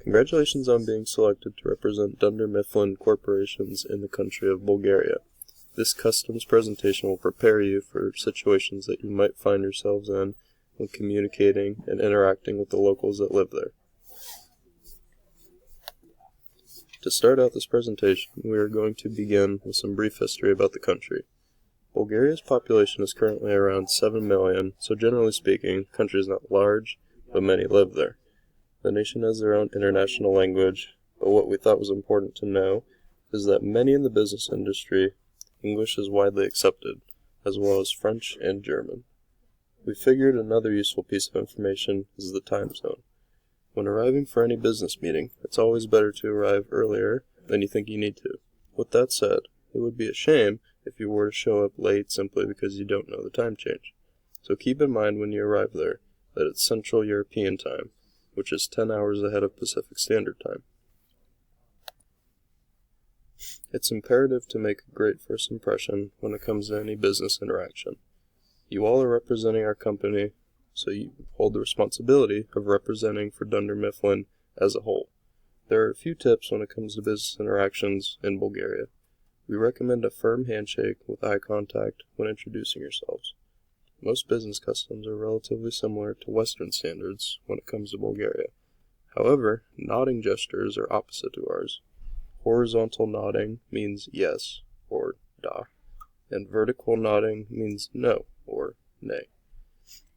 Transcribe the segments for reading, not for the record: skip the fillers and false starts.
Congratulations on being selected to represent Dunder Mifflin corporations in the country of Bulgaria. This customs presentation will prepare you for situations that you might find yourselves in when communicating and interacting with the locals that live there. To start out this presentation, we are going to begin with some brief history about the country. Bulgaria's population is currently around 7 million, so generally speaking, the country is not large, but many live there. The nation has their own international language, but what we thought was important to know is that many in the business industry, English is widely accepted, as well as French and German. We figured another useful piece of information is the time zone. When arriving for any business meeting, it's always better to arrive earlier than you think you need to. With that said, it would be a shame if you were to show up late simply because you don't know the time change. So keep in mind when you arrive there that it's Central European Time, which is 10 hours ahead of Pacific Standard Time. It's imperative to make a great first impression when it comes to any business interaction. You all are representing our company, so you hold the responsibility of representing for Dunder Mifflin as a whole. There are a few tips when it comes to business interactions in Bulgaria. We recommend a firm handshake with eye contact when introducing yourselves. Most business customs are relatively similar to Western standards when it comes to Bulgaria. However, nodding gestures are opposite to ours. Horizontal nodding means yes, or da, and vertical nodding means no, or nay.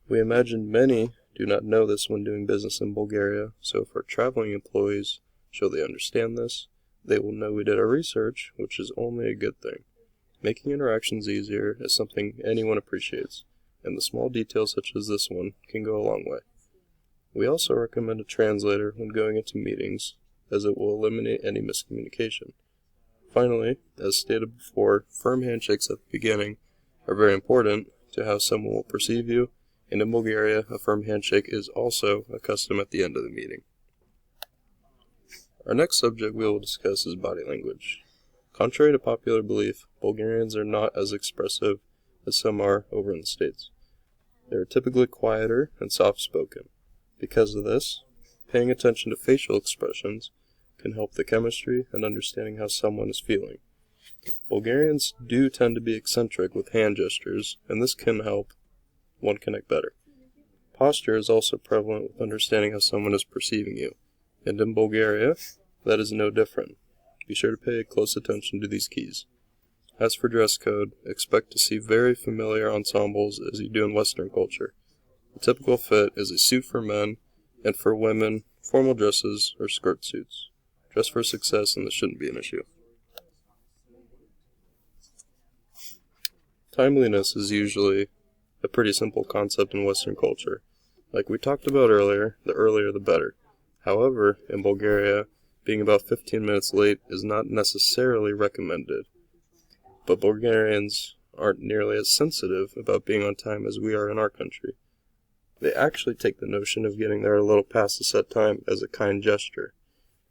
We imagine many do not know this when doing business in Bulgaria, so if our traveling employees show they understand this, they will know we did our research, which is only a good thing. Making interactions easier is something anyone appreciates, and the small details such as this one can go a long way. We also recommend a translator when going into meetings, as it will eliminate any miscommunication. Finally, as stated before, firm handshakes at the beginning are very important to how someone will perceive you, and in Bulgaria, a firm handshake is also a custom at the end of the meeting. Our next subject we will discuss is body language. Contrary to popular belief, Bulgarians are not as expressive as some are over in the States. They are typically quieter and soft-spoken. Because of this, paying attention to facial expressions can help the chemistry and understanding how someone is feeling. Bulgarians do tend to be eccentric with hand gestures, and this can help one connect better. Posture is also prevalent with understanding how someone is perceiving you, and in Bulgaria, that is no different. Be sure to pay close attention to these keys. As for dress code, expect to see very familiar ensembles as you do in Western culture. The typical fit is a suit for men, and for women, formal dresses or skirt suits. Dress for success, and this shouldn't be an issue. Timeliness is usually a pretty simple concept in Western culture. Like we talked about earlier, the earlier the better. However, in Bulgaria, being about 15 minutes late is not necessarily recommended. But Bulgarians aren't nearly as sensitive about being on time as we are in our country. They actually take the notion of getting there a little past the set time as a kind gesture.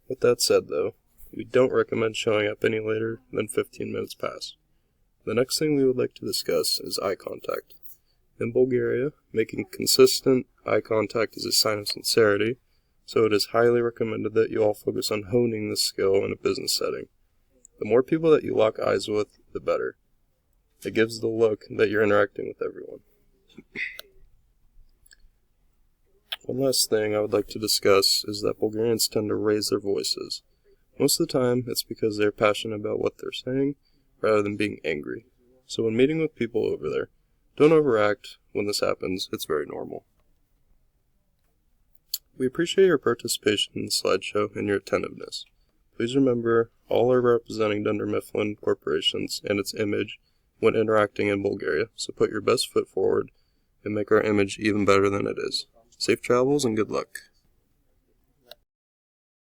With that said, though, we don't recommend showing up any later than 15 minutes past. The next thing we would like to discuss is eye contact. In Bulgaria, making consistent eye contact is a sign of sincerity, so it is highly recommended that you all focus on honing this skill in a business setting. The more people that you lock eyes with, the better. It gives the look that you're interacting with everyone. One last thing I would like to discuss is that Bulgarians tend to raise their voices. Most of the time, it's because they're passionate about what they're saying, rather than being angry. So when meeting with people over there, don't overact when this happens. It's very normal. We appreciate your participation in the slideshow and your attentiveness. Please remember, all are representing Dunder Mifflin corporations and its image when interacting in Bulgaria, so put your best foot forward and make our image even better than it is. Safe travels and good luck.